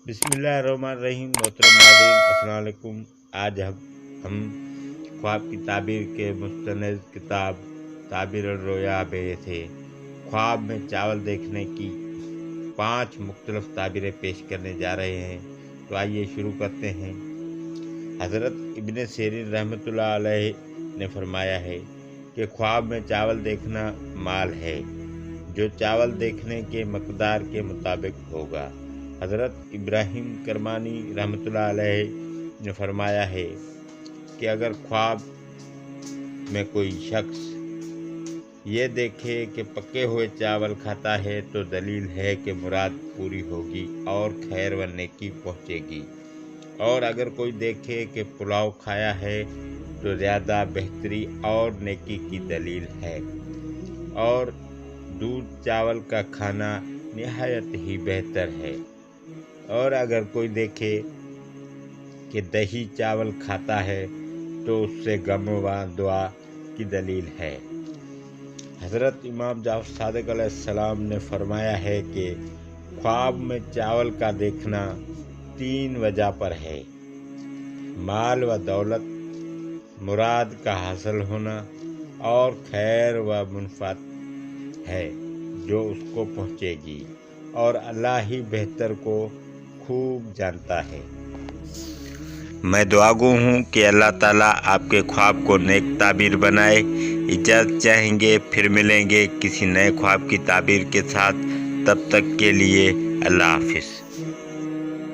बिस्मिल्लाहिर्रहमानिर्रहीम। मोहतरम नाज़रीन, अस्सलाम वालेकुम। आज हम ख्वाब की ताबीर के मुस्तनद किताब ताबीर रोया में थे ख्वाब में चावल देखने की 5 मुख्तलिफ ताबीरें पेश करने जा रहे हैं। तो आइए शुरू करते हैं। हज़रत इब्न सीरीन रहमतुल्लाह अलैह ने फरमाया है कि ख्वाब में चावल देखना माल है जो चावल देखने के मकदार के मुताबिक होगा। हज़रत इब्राहिम करमानी रहमतुल्लाह अलैह ने फरमाया है कि अगर ख्वाब में कोई शख्स ये देखे कि पके हुए चावल खाता है तो दलील है कि मुराद पूरी होगी और खैर व नेकी पहुँचेगी, और अगर कोई देखे कि पुलाव खाया है तो ज़्यादा बेहतरी और नेकी की दलील है, और दूध चावल का खाना निहायत ही बेहतर है, और अगर कोई देखे कि दही चावल खाता है तो उससे गम व दुआ की दलील है। हज़रत इमाम जाफ़र सादिक़ अलैहिस्सलाम ने फरमाया है कि ख्वाब में चावल का देखना 3 वजह पर है: माल व दौलत, मुराद का हासिल होना, और खैर व मुनफ़त है जो उसको पहुँचेगी, और अल्लाह ही बेहतर को खूब जानता है। मैं दुआगो हूँ कि अल्लाह ताला आपके ख्वाब को नेक ताबीर बनाए। इजाज़त चाहेंगे, फिर मिलेंगे किसी नए ख्वाब की ताबीर के साथ। तब तक के लिए अल्लाह हाफ़िज़।